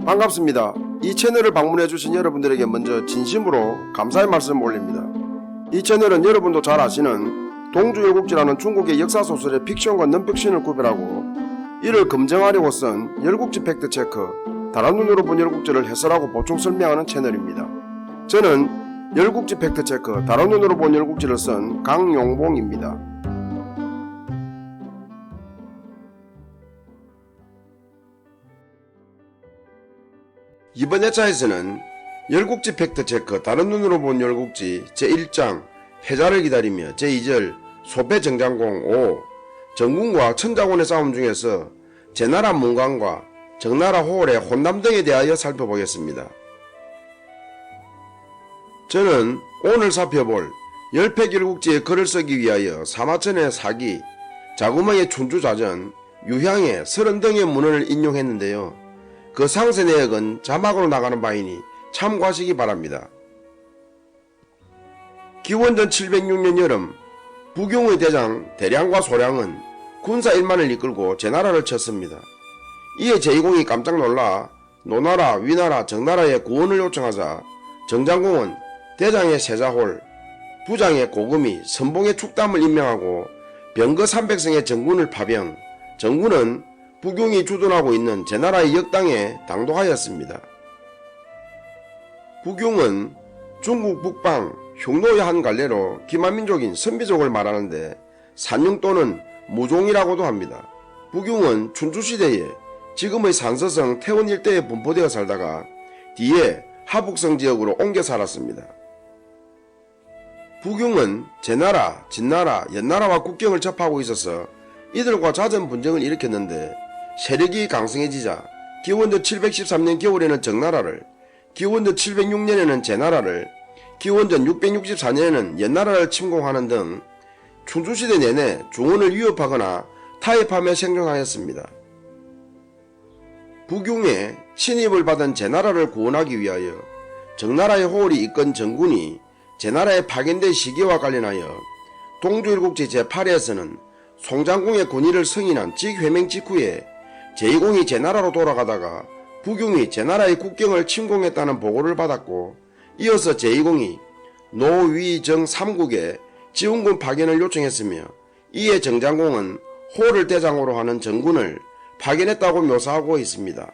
반갑습니다. 이 채널을 방문해주신 여러분들에게 먼저 진심으로 감사의 말씀 올립니다. 이 채널은 여러분도 잘 아시는 동주열국지라는 중국의 역사소설의 픽션과 넌픽션을 구별하고 이를 검증하려고 쓴 열국지 팩트체크, 다른 눈으로 본 열국지를 해설하고 보충 설명하는 채널입니다. 저는 열국지 팩트체크, 다른 눈으로 본 열국지를 쓴 강용봉입니다. 이번 회차에서는 열국지 팩트체크, 다른 눈으로 본 열국지 제1장 패자를 기다리며 제2절 소패정장공 5 정군과 천자곤의 싸움 중에서 제나라 문광과 정나라 호월의 혼남 등에 대하여 살펴보겠습니다. 저는 오늘 살펴볼 열패열국지의 글을 쓰기 위하여 사마천의 사기, 자구멍의 춘추자전, 유향의 30 등의 문헌을 인용했는데요. 그 상세 내역은 자막으로 나가는 바이니 참고하시기 바랍니다. 기원전 706년 여름 부경의 대장 대량과 소량은 군사 1만을 이끌고 제나라를 쳤습니다. 이에 제이공이 깜짝 놀라 노나라, 위나라, 정나라의 구원을 요청하자 정장공은 대장의 세자홀, 부장의 고금이, 선봉의 축담을 임명하고 병거 300성의 정군을 파병, 정군은 부경이 주둔하고 있는 제나라의 역당에 당도하였습니다. 부경은 중국 북방 흉노의 한 갈래로 기만민족인 선비족을 말하는데 산융 또는 무종이라고도 합니다. 부경은 춘추시대에 지금의 산서성 태원 일대에 분포되어 살다가 뒤에 하북성 지역으로 옮겨 살았습니다. 부경은 제나라, 진나라, 연나라와 국경을 접하고 있어서 이들과 잦은 분쟁을 일으켰는데 세력이 강성해지자 기원전 713년 겨울에는 정나라를, 기원전 706년에는 제나라를, 기원전 664년에는 연나라를 침공하는 등 춘추시대 내내 중원을 위협하거나 타협하며 생존하였습니다. 부경의 침입을 받은 제나라를 구원하기 위하여 정나라의 호월이 이끈 정군이 제나라에 파견된 시기와 관련하여 동주열국지 제8회에서는 송장공의 군의를 승인한 직회맹 직후에 제이공이 제나라로 돌아가다가 부경이 제나라의 국경을 침공했다는 보고를 받았고, 이어서 제이공이 노위정 3국에 지원군 파견을 요청했으며, 이에 정장공은 호를 대장으로 하는 정군을 파견했다고 묘사하고 있습니다.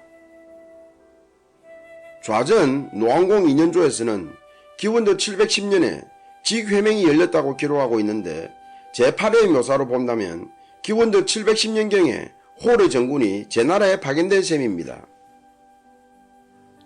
좌전 노왕공 2년조에서는 기원전 710년에 직회맹이 열렸다고 기록하고 있는데 제8회의 묘사로 본다면 기원전 710년경에 호르 정군이 제나라에 파견된 셈입니다.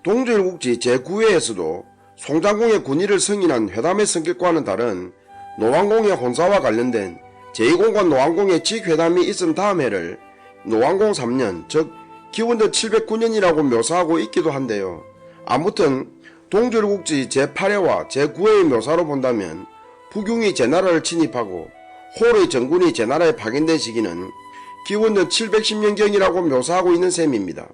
동주열국지 제9회에서도 송장공의 군의를 승인한 회담의 성격과는 다른 노왕공의 혼사와 관련된 제2공과 노왕공의 직회담이 있은 다음 해를 노왕공 3년, 즉 기원전 709년이라고 묘사하고 있기도 한데요. 아무튼 동주열국지 제8회와 제9회의 묘사로 본다면 부경이 제나라를 침입하고 호르의 정군이 제나라에 파견된 시기는 기원전 710년경이라고 묘사하고 있는 셈입니다.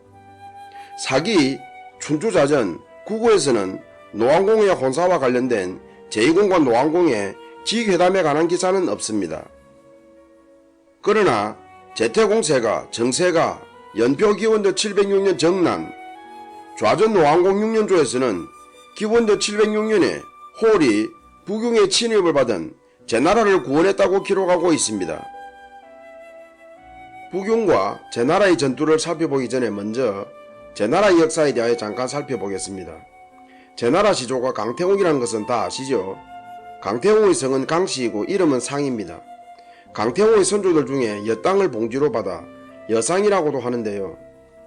사기, 춘추자전, 구구에서는 노왕공의 혼사와 관련된 제2공과 노왕공의 직회담에 관한 기사는 없습니다. 그러나 제태공세가, 정세가, 연표 기원전 706년 정난, 좌전 노왕공 6년조에서는 기원전 706년에 호월이 부경의 침입을 받은 제나라를 구원했다고 기록하고 있습니다. 부경과 제나라의 전투를 살펴보기 전에 먼저 제나라의 역사에 대하여 잠깐 살펴보겠습니다. 제나라 시조가 강태공이라는 것은 다 아시죠? 강태공의 성은 강씨이고 이름은 상입니다. 강태공의 선조들 중에 여땅을 봉지로 받아 여상이라고도 하는데요.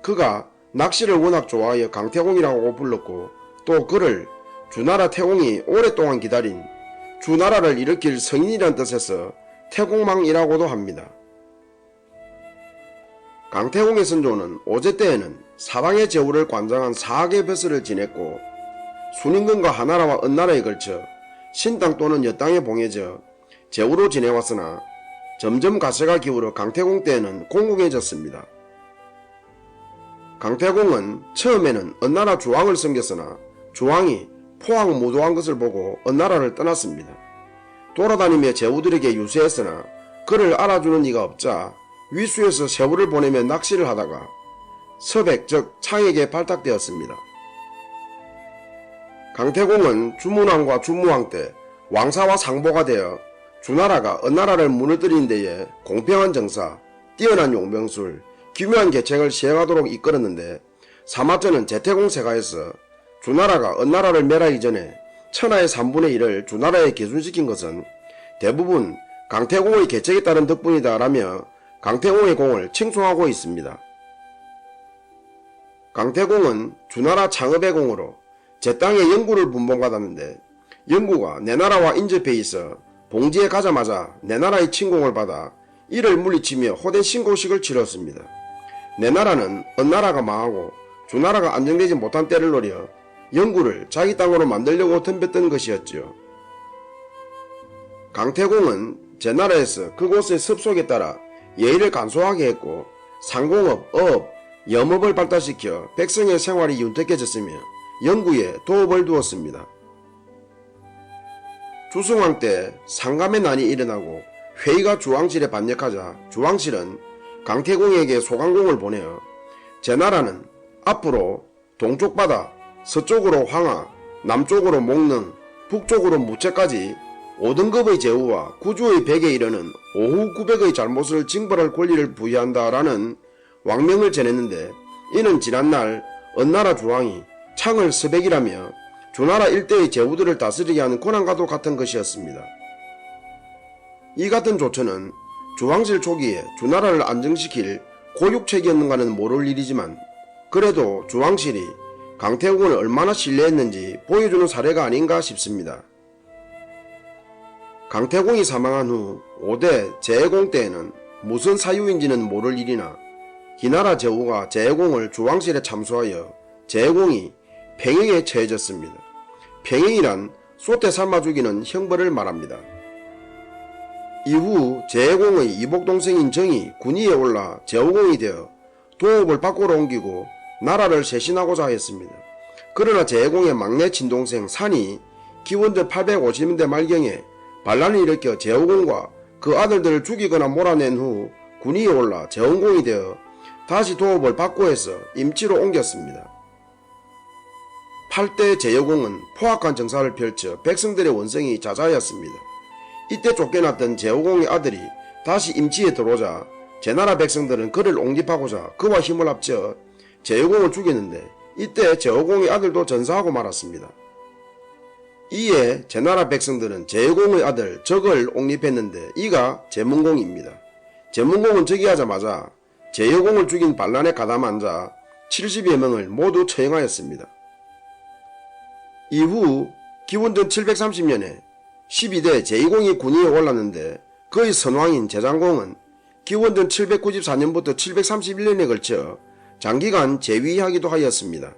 그가 낚시를 워낙 좋아하여 강태공이라고 불렀고, 또 그를 주나라 태공이 오랫동안 기다린 주나라를 일으킬 성인이란 뜻에서 태공망이라고도 합니다. 강태공의 선조는 오제 때에는 사방의 제후를 관장한 사학의 벼슬을 지냈고, 순임금과 하나라와 은나라에 걸쳐 신땅 또는 여땅에 봉해져 제후로 지내왔으나 점점 가세가 기울어 강태공 때에는 공공해졌습니다. 강태공은 처음에는 은나라 주왕을 섬겼으나 주왕이 포항 무도한 것을 보고 은나라를 떠났습니다. 돌아다니며 제후들에게 유세했으나 그를 알아주는 이가 없자 위수에서 세후를 보내며 낚시를 하다가 서백 즉 창에게 발탁되었습니다. 강태공은 주문왕과 주무왕 때 왕사와 상보가 되어 주나라가 은나라를 무너뜨린 데에 공평한 정사, 뛰어난 용병술, 기묘한 계책을 시행하도록 이끌었는데 사마천은 재태공 세가에서 주나라가 은나라를 멸하기 전에 천하의 3분의 1을 주나라에 계순시킨 것은 대부분 강태공의 계책에 따른 덕분이다 라며 강태공의 공을 칭송하고 있습니다. 강태공은 주나라 창업의 공으로 제 땅에 영구를 분봉받았는데 영구가 내 나라와 인접해 있어 봉지에 가자마자 내 나라의 침공을 받아 이를 물리치며 호된 신고식을 치렀습니다. 내 나라는 은나라가 망하고 주나라가 안정되지 못한 때를 노려 영구를 자기 땅으로 만들려고 덤볐던 것이었죠. 강태공은 제 나라에서 그곳의 습속에 따라 예의를 간소하게 했고 상공업, 어업, 염업을 발달시켜 백성의 생활이 윤택해졌으며 영구에 도읍을 두었습니다. 주승왕 때 상감의 난이 일어나고 회의가 주왕실에 반역하자 주왕실은 강태공에게 소강공을 보내어 제 나라는 앞으로 동쪽 바다, 서쪽으로 황하, 남쪽으로 목릉, 북쪽으로 무채까지 5등급의 제후와 구주의 백에 이르는 오후 900의 잘못을 징벌할 권리를 부여한다라는 왕명을 전했는데 이는 지난날 은나라 주왕이 창을 서백이라며 주나라 일대의 제후들을 다스리게 하는 권한과도 같은 것이었습니다. 이 같은 조처는 주왕실 초기에 주나라를 안정시킬 고육책이었는가는 모를 일이지만 그래도 주왕실이 강태공을 얼마나 신뢰했는지 보여주는 사례가 아닌가 싶습니다. 강태공이 사망한 후 5대 제해공 때에는 무슨 사유인지는 모를 일이나 기나라 제후가 제해공을 주왕실에 참수하여 제해공이 팽행에 처해졌습니다. 팽행이란 솥에 삶아 죽이는 형벌을 말합니다. 이후 제해공의 이복동생인 정이 군위에 올라 제후공이 되어 도읍을 밖으로 옮기고 나라를 쇄신하고자 했습니다. 그러나 제해공의 막내 친동생 산이 기원전 850년대 말경에 반란을 일으켜 제후공과 그 아들들을 죽이거나 몰아낸 후 군위에 올라 제헌공이 되어 다시 도읍을 박고해서 임치로 옮겼습니다. 8대 제여공은 포악한 정사를 펼쳐 백성들의 원성이 자자하였습니다. 이때 쫓겨났던 제후공의 아들이 다시 임치에 들어오자 제나라 백성들은 그를 옹립하고자 그와 힘을 합쳐 제여공을 죽였는데 이때 제후공의 아들도 전사하고 말았습니다. 이에 제나라 백성들은 제여공의 아들 적을 옹립했는데 이가 제문공입니다. 제문공은 즉위하자마자 제여공을 죽인 반란에 가담한 자 70여 명을 모두 처형하였습니다. 이후 기원전 730년에 12대 제2공이 군위에 올랐는데 그의 선왕인 제장공은 기원전 794년부터 731년에 걸쳐 장기간 재위하기도 하였습니다.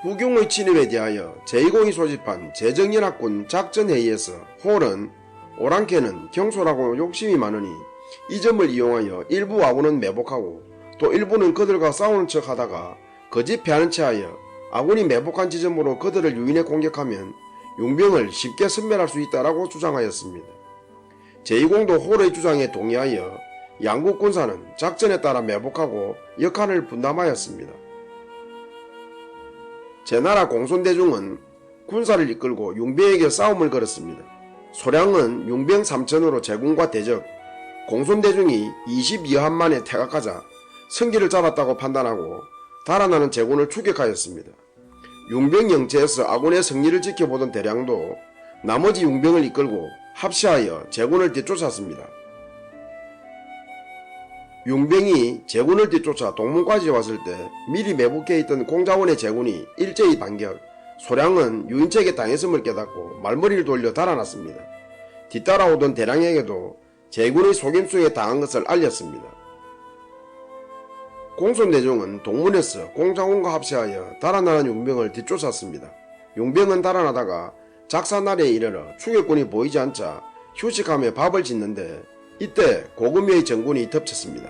부경의 침입에 대하여 제2공이 소집한 제정연합군 작전회의에서 홀은 오랑캐는 경솔하고 욕심이 많으니 이 점을 이용하여 일부 아군은 매복하고 또 일부는 그들과 싸우는 척 하다가 거짓 패하는 채 하여 아군이 매복한 지점으로 그들을 유인해 공격하면 용병을 쉽게 섬멸할 수 있다라고 주장하였습니다. 제2공도 홀의 주장에 동의하여 양국 군사는 작전에 따라 매복하고 역할을 분담하였습니다. 제나라 공손대중은 군사를 이끌고 융병에게 싸움을 걸었습니다. 소량은 융병 3천으로 제군과 대적, 공손대중이 22한 만에 퇴각하자 성기를 잡았다고 판단하고 달아나는 제군을 추격하였습니다. 융병 영체에서 아군의 승리를 지켜보던 대량도 나머지 융병을 이끌고 합시하여 제군을 뒤쫓았습니다. 융병이 제군을 뒤쫓아 동문까지 왔을 때 미리 매복해 있던 공자원의 제군이 일제히 반격, 소량은 유인책에 당했음을 깨닫고 말머리를 돌려 달아났습니다. 뒤따라오던 대량에게도 제군의 속임수에 당한 것을 알렸습니다. 공손대중은 동문에서 공자원과 합세하여 달아나는 용병을 뒤쫓았습니다. 용병은 달아나다가 작사날에 이르러 추격군이 보이지 않자 휴식하며 밥을 짓는데 이때 고금여의 정군이 덮쳤습니다.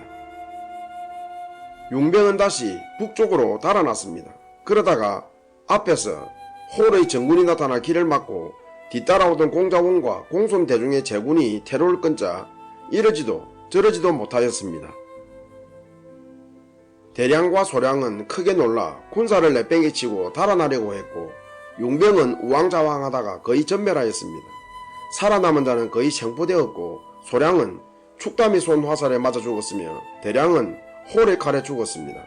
용병은 다시 북쪽으로 달아났습니다. 그러다가 앞에서 홀의 정군이 나타나 길을 막고 뒤따라오던 공자원과 공손대중의 제군이 테러를 끊자 이러지도 저러지도 못하였습니다. 대량과 소량은 크게 놀라 군사를 내팽개치고 달아나려고 했고 용병은 우왕좌왕하다가 거의 전멸하였습니다. 살아남은 자는 거의 생포되었고 소량은 축담이 쏜 화살에 맞아 죽었으며 대량은 홀의 칼에 죽었습니다.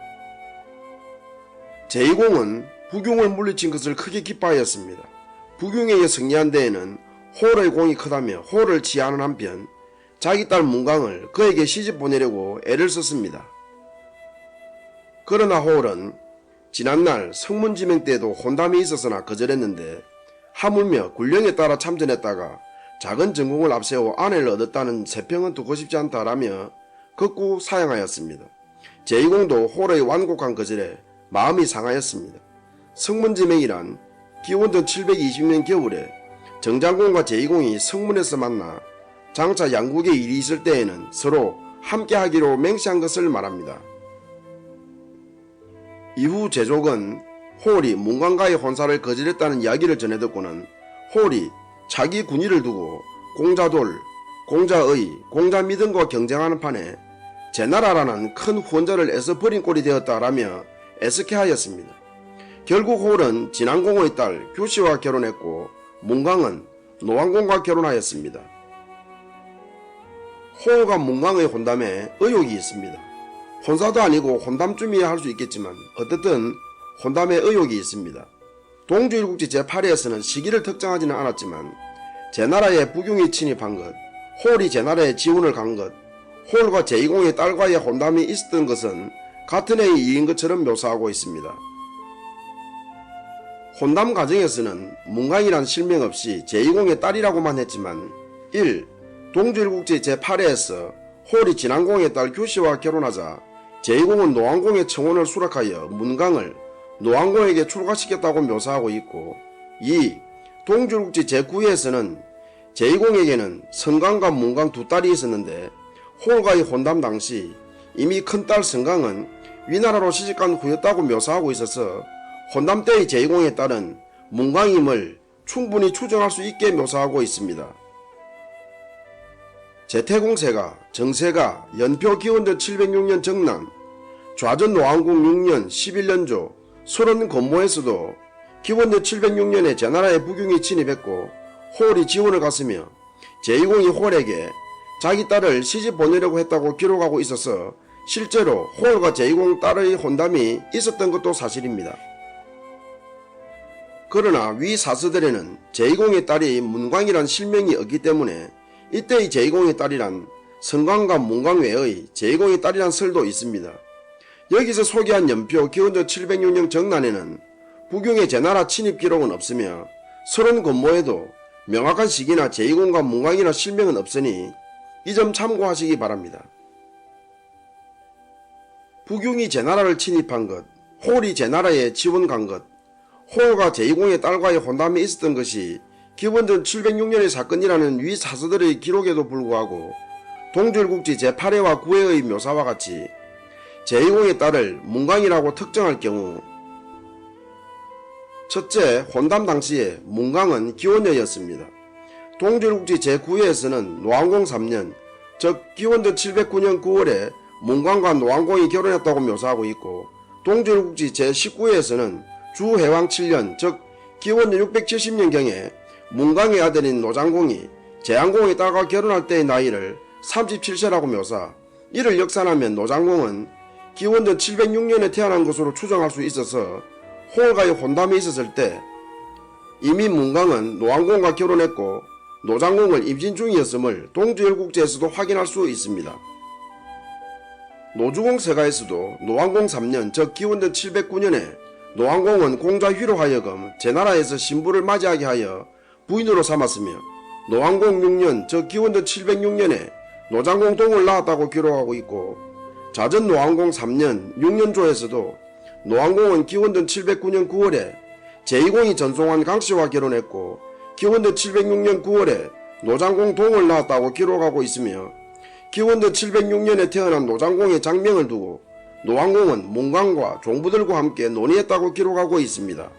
제2공은 부경을 물리친 것을 크게 기뻐하였습니다. 부경에게 승리한 데에는 홀의 공이 크다며 홀을 치하하는 한편 자기 딸 문강을 그에게 시집 보내려고 애를 썼습니다. 그러나 홀은 지난날 성문지명 때에도 혼담이 있었으나 거절했는데 하물며 군령에 따라 참전했다가 작은 전공을 앞세워 아내를 얻었다는 세평은 듣고 싶지 않다라며 극구 사양하였습니다. 제2공도 홀의 완곡한 거절에 마음이 상하였습니다. 성문지명이란 기원전 720년 겨울에 정장공과 제2공이 성문에서 만나 장차 양국에 일이 있을 때에는 서로 함께하기로 맹세한 것을 말합니다. 이후 제족은 홀이 문광과의 혼사를 거절했다는 이야기를 전해 듣고는 홀이 자기 군의를 두고 공자돌, 공자의, 공자미등과 경쟁하는 판에 제나라라는 큰 후원자를 애써 버린 꼴이 되었다라며 애석해하였습니다. 결국 홀은 진안공의 딸 규씨와 결혼했고 문광은 노왕공과 결혼하였습니다. 홀과 문광의 혼담에 의혹이 있습니다. 혼사도 아니고 혼담쯤이야 할 수 있겠지만 어쨌든 혼담에 의혹이 있습니다. 동주일국지 제8회에서는 시기를 특정하지는 않았지만 제나라에 부경이 침입한 것, 홀이 제나라에 지원을 간 것, 홀과 제2공의 딸과의 혼담이 있었던 것은 같은 해의 일인 것처럼 묘사하고 있습니다. 혼담 과정에서는 문광이란 실명 없이 제2공의 딸이라고만 했지만 1. 동주일국지 제8회에서 홀이 진안공의 딸 규씨와 결혼하자 제2공은 노왕공의 청혼을 수락하여 문광을 노왕공에게 출가시켰다고 묘사하고 있고 2. 동주일국지 제9회에서는 제2공에게는 성강과 문광 두 딸이 있었는데 홀과의 혼담 당시 이미 큰딸 성강은 위나라로 시집간 후였다고 묘사하고 있어서 혼담 때의 제2공의 딸은 문광임을 충분히 추정할 수 있게 묘사하고 있습니다. 제태공세가 정세가 연표 기원전 706년 정난 좌전 노왕국 6년 11년조 설원 건모에서도 기원전 706년에 제나라에 부경이 침입했고 홀이 지원을 갔으며 제2공이 홀에게 자기 딸을 시집 보내려고 했다고 기록하고 있어서 실제로 홀과 제2공 딸의 혼담이 있었던 것도 사실입니다. 그러나 위 사서들에는 제2공의 딸이 문광이란 실명이 없기 때문에 이때의 제2공의 딸이란 성광과 문광 외의 제2공의 딸이란 설도 있습니다. 여기서 소개한 연표 기원전 706년 정난에는 부경의 제나라 침입 기록은 없으며 설원 건모에도 명확한 시기나 제2공과 문광이란 실명은 없으니 이 점 참고하시기 바랍니다. 부경이 제나라를 침입한 것, 홀이 제나라에 지원 간 것, 홀과 제2공의 딸과의 혼담이 있었던 것이 기원전 706년의 사건이라는 위 사서들의 기록에도 불구하고 동주일국지 제8회와 9회의 묘사와 같이 제2공의 딸을 문광이라고 특정할 경우 첫째, 혼담 당시에 문광은 기원여였습니다. 동주일국지 제9회에서는 노왕공 3년, 즉 기원전 709년 9월에 문광과 노왕공이 결혼했다고 묘사하고 있고 동주일국지 제19회에서는 주해왕 7년, 즉 기원전 670년경에 문광의 아들인 노장공이 제안공의 딸과 결혼할 때의 나이를 37세라고 묘사, 이를 역산하면 노장공은 기원전 706년에 태어난 것으로 추정할 수 있어서 홀과의 혼담이 있었을 때 이미 문광은 노왕공과 결혼했고 노장공을 임신 중이었음을 동주일국지에서도 확인할 수 있습니다. 노주공세가에서도 노왕공 3년, 즉 기원전 709년에 노왕공은 공자휘로 하여금 제나라에서 신부를 맞이하게 하여 부인으로 삼았으며 노왕공 6년, 즉 기원전 706년에 노장공 동을 낳았다고 기록하고 있고 자전 노왕공 3년 6년조에서도 노왕공은 기원전 709년 9월에 제2공이 전송한 강씨와 결혼했고 기원전 706년 9월에 노장공 동을 낳았다고 기록하고 있으며 기원전 706년에 태어난 노장공의 장명을 두고 노왕공은 문광과 종부들과 함께 논의했다고 기록하고 있습니다.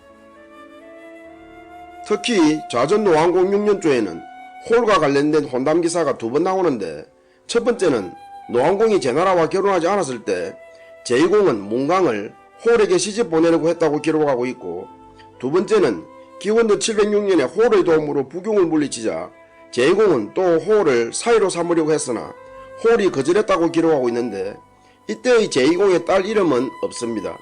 특히 좌전 노왕공 6년조에는 홀과 관련된 혼담 기사가 두 번 나오는데 첫 번째는 노왕공이 제나라와 결혼하지 않았을 때 제2공은 문광을 홀에게 시집 보내려고 했다고 기록하고 있고, 두 번째는 기원전 706년에 홀의 도움으로 부경을 물리치자 제2공은 또 홀을 사위로 삼으려고 했으나 홀이 거절했다고 기록하고 있는데, 이때의 제2공의 딸 이름은 없습니다.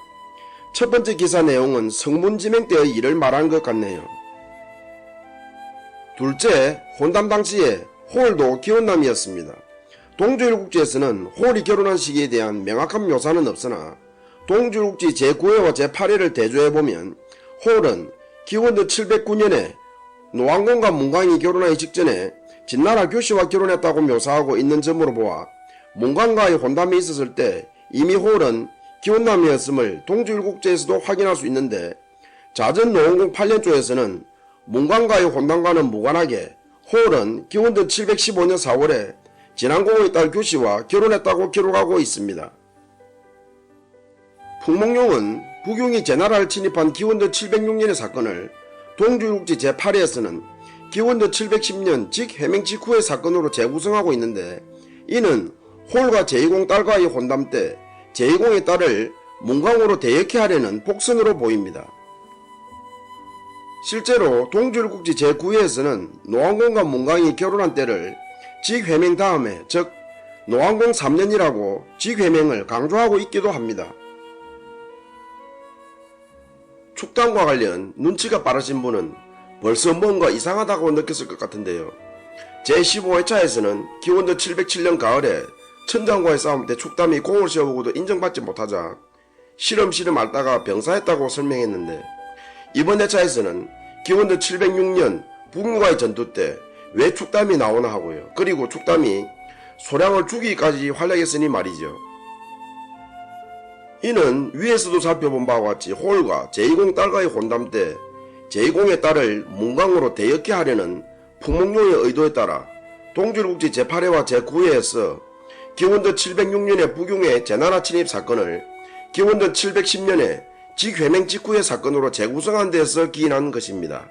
첫 번째 기사 내용은 성문지명 때의 일을 말하는 것 같네요. 둘째, 혼담 당시에 홀도 기혼남이었습니다. 동주일국지에서는 홀이 결혼한 시기에 대한 명확한 묘사는 없으나 동주일국지 제9회와 제8회를 대조해보면 홀은 기원전 709년에 노왕공과 문광이 결혼하기 직전에 진나라 교씨와 결혼했다고 묘사하고 있는 점으로 보아 문광과의 혼담이 있었을 때 이미 홀은 기혼남이었음을 동주일국지에서도 확인할 수 있는데, 자전 노원공 8년조에서는 문광과의 혼담과는 무관하게 홀은 기원전 715년 4월에 진안공의 딸 교씨와 결혼했다고 기록하고 있습니다. 풍목룡은 부경이 제나라를 침입한 기원전 706년의 사건을 동주일국지 제8회에서는 기원전 710년 직해명 직후의 사건으로 재구성하고 있는데, 이는 홀과 제2공 딸과의 혼담 때 제2공의 딸을 문광으로 대역해 하려는 복선으로 보입니다. 실제로 동주일국지 제9회에서는 노왕공과 문광이 결혼한 때를 직회명 다음에, 즉 노왕공 3년이라고 직회명을 강조하고 있기도 합니다. 축담과 관련 눈치가 빠르신 분은 벌써 뭔가 이상하다고 느꼈을 것 같은데요. 제15회차에서는 기원전 707년 가을에 천장과의 싸움 때 축담이 공을 세우고도 인정받지 못하자 시름시름 앓다가 병사했다고 설명했는데, 이번 회차에서는 기원전 706년 부군과의 전투 때 왜 축담이 나오나 하고요. 그리고 축담이 소량을 죽이기까지 활약했으니 말이죠. 이는 위에서도 살펴본 바와 같이 홀과 제2공 딸과의 혼담 때 제2공의 딸을 문광으로 대역해 하려는 풍목룡의 의도에 따라 동주일국지 제8회와 제9회에서 기원전 706년의 부경의 제나라 침입 사건을 기원전 710년에 직회명 직후의 사건으로 재구성한 데서 기인한 것입니다.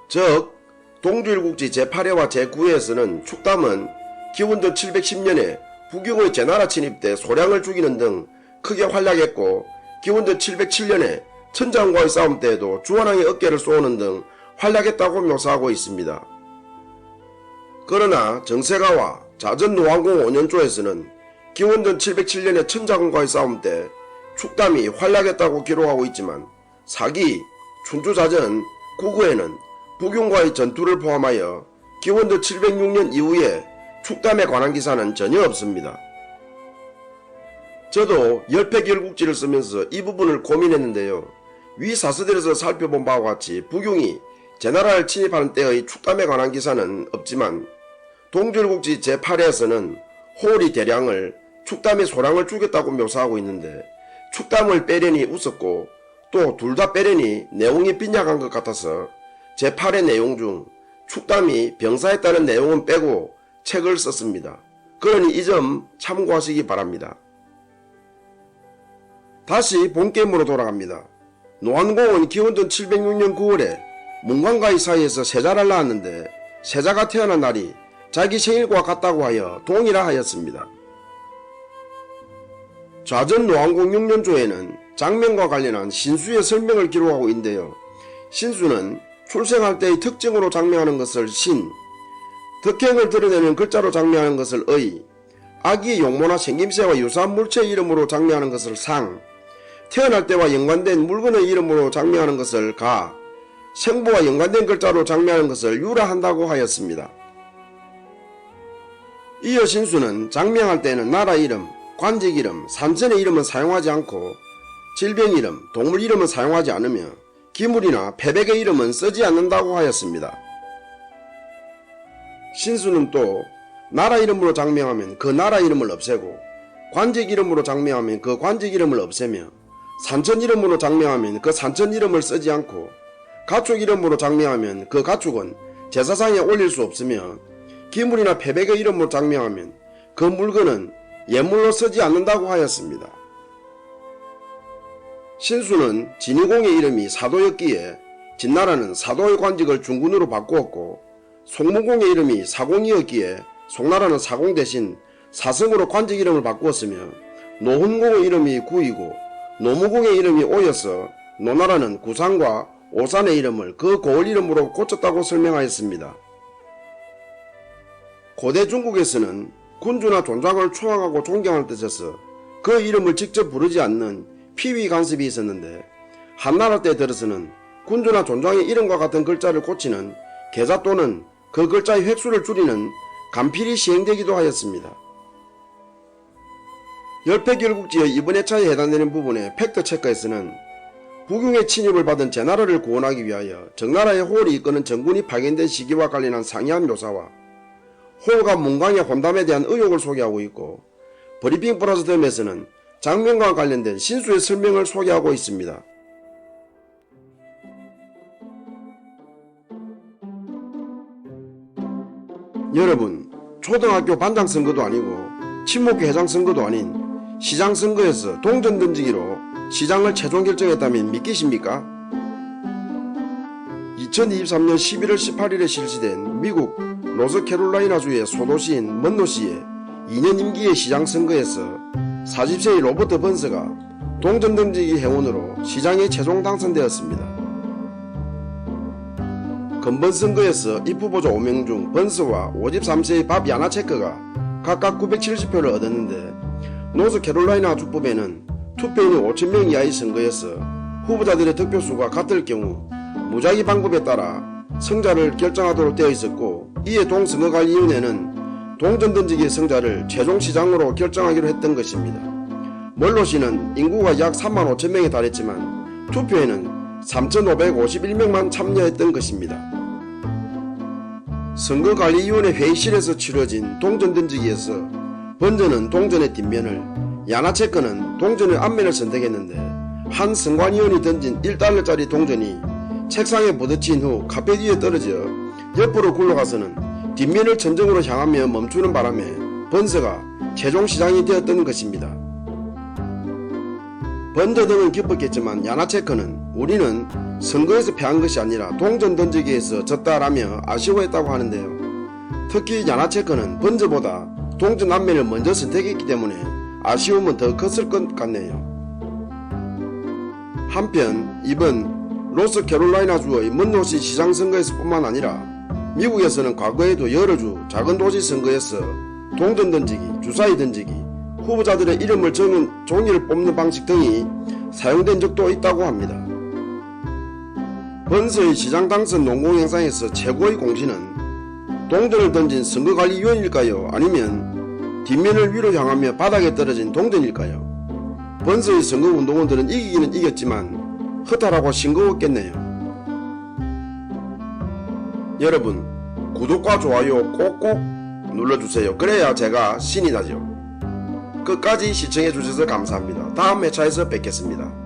즉 동주일국지 제8회와 제9회에서는 축담은 기원전 710년에 부경의 제나라 침입 때 소량을 죽이는 등 크게 활약했고, 기원전 707년에 천장과의 싸움 때에도 주한왕의 어깨를 쏘는 등 활약했다고 묘사하고 있습니다. 그러나 정세가와 자전 노왕공 5년조에서는 기원전 707년에 천장과의 싸움 때 축담이 활약했다고 기록하고 있지만, 사기, 춘추자전 9구에는 부경과의 전투를 포함하여 기원전 706년 이후에 축담에 관한 기사는 전혀 없습니다. 저도 열패결국지를 쓰면서 이 부분을 고민했는데요. 위 사서들에서 살펴본 바와 같이 부경이 제나라를 침입하는 때의 축담에 관한 기사는 없지만, 동주일국지 제8회에서는 홀이 대량을 축담이 소량을 죽였다고 묘사하고 있는데, 축담을 빼려니 웃었고 또 둘 다 빼려니 내용이 빈약한 것 같아서 제8회 내용 중 축담이 병사했다는 내용은 빼고 책을 썼습니다. 그러니 이 점 참고하시기 바랍니다. 다시 본게임으로 돌아갑니다. 노안공은 기원전 706년 9월에 문광과의 사이에서 세자를 낳았는데, 세자가 태어난 날이 자기 생일과 같다고 하여 동일하 하였습니다. 좌전 노안공 6년조에는 장면과 관련한 신수의 설명을 기록하고 있는데요. 신수는 출생할 때의 특징으로 장명하는 것을 신, 덕행을 드러내는 글자로 장명하는 것을 의, 아기의 용모나 생김새와 유사한 물체의 이름으로 장명하는 것을 상, 태어날 때와 연관된 물건의 이름으로 장명하는 것을 가, 생부와 연관된 글자로 장명하는 것을 유라한다고 하였습니다. 이어 신수는 장명할 때는 나라 이름, 관직 이름, 산천의 이름은 사용하지 않고 질병 이름, 동물 이름은 사용하지 않으며 기물이나 패백의 이름은 쓰지 않는다고 하였습니다. 신수는 또 나라 이름으로 장명하면 그 나라 이름을 없애고, 관직 이름으로 장명하면 그 관직 이름을 없애며, 산천 이름으로 장명하면 그 산천 이름을 쓰지 않고, 가축 이름으로 장명하면 그 가축은 제사상에 올릴 수 없으며, 기물이나 패백의 이름으로 장명하면 그 물건은 예물로 쓰지 않는다고 하였습니다. 신수는 진의공의 이름이 사도였기에 진나라는 사도의 관직을 중군으로 바꾸었고, 송무공의 이름이 사공이었기에 송나라는 사공 대신 사성으로 관직 이름을 바꾸었으며, 노훈공의 이름이 구이고 노무공의 이름이 오여서 노나라는 구산과 오산의 이름을 그 고을 이름으로 고쳤다고 설명하였습니다. 고대 중국에서는 군주나 존장을 초항하고 존경할 뜻에서 그 이름을 직접 부르지 않는 피위 간섭이 있었는데 한나라 때 들어서는 군주나 존장의 이름과 같은 글자를 고치는 계자 또는 그 글자의 획수를 줄이는 간필이 시행되기도 하였습니다. 열패결국지의 이번 회차에 해당되는 부분의 팩트체크에서는 부경의 침입을 받은 제나라를 구원하기 위하여 정나라의 호를 이끄는 정군이 파견된 시기와 관련한 상이한 묘사와 호가 문강의 혼담에 대한 의혹을 소개하고 있고, 브리핑 플러스 덤에서는 장면과 관련된 신수의 설명을 소개하고 있습니다. 여러분, 초등학교 반장 선거도 아니고 친목회 회장 선거도 아닌 시장 선거에서 동전 던지기로 시장을 최종 결정했다면 믿기십니까? 2023년 11월 18일에 실시된 미국 노스캐롤라이나주의 소도시인 먼로시의 2년 임기의 시장 선거에서 40세의 로버트 번스가 동전 던지기 행운으로 시장에 최종 당선되었습니다. 근본 선거에서 입후보자 5명 중 번스와 53세의 밥 야나체크가 각각 970표를 얻었는데, 노스캐롤라이나 주법에는 투표인이 5,000명 이하의 선거에서 후보자들의 득표수가 같을 경우 무작위 방법에 따라 승자를 결정하도록 되어 있었고, 이에 동선거관리위원회는 동전 던지기 승자를 최종 시장으로 결정하기로 했던 것입니다. 멀로시는 인구가 약 35,000명에 달했지만 투표에는 3,551명만 참여했던 것입니다. 선거관리위원회 회의실에서 치러진 동전 던지기에서 번저는 동전의 뒷면을, 야나체크는 동전의 앞면을 선택했는데, 한 선관위원이 던진 1달러짜리 동전이 책상에 부딪힌 후 카펫 위에 떨어져 옆으로 굴러가서는 뒷면을 천정으로 향하며 멈추는 바람에 번서가 최종 시장이 되었던 것입니다. 번저 등은 기뻤겠지만 야나체크는 우리는 선거에서 패한 것이 아니라 동전 던지기에서 졌다라며 아쉬워했다고 하는데요. 특히 야나체크는 번저보다 동전 앞면을 먼저 선택했기 때문에 아쉬움은 더 컸을 것 같네요. 한편 이번 노스캐롤라이나주의 먼로시 시장선거에서 뿐만 아니라 미국에서는 과거에도 여러 주 작은 도시 선거에서 동전 던지기, 주사위 던지기, 후보자들의 이름을 적는 종이를 뽑는 방식 등이 사용된 적도 있다고 합니다. 번스의 시장 당선 농공 행사에서 최고의 공신은 동전을 던진 선거관리위원일까요? 아니면 뒷면을 위로 향하며 바닥에 떨어진 동전일까요? 번스의 선거운동원들은 이기기는 이겼지만 허탈하고 싱거웠겠네요. 여러분, 구독과 좋아요 꼭꼭 눌러주세요. 그래야 제가 신이 나죠. 끝까지 시청해주셔서 감사합니다. 다음 회차에서 뵙겠습니다.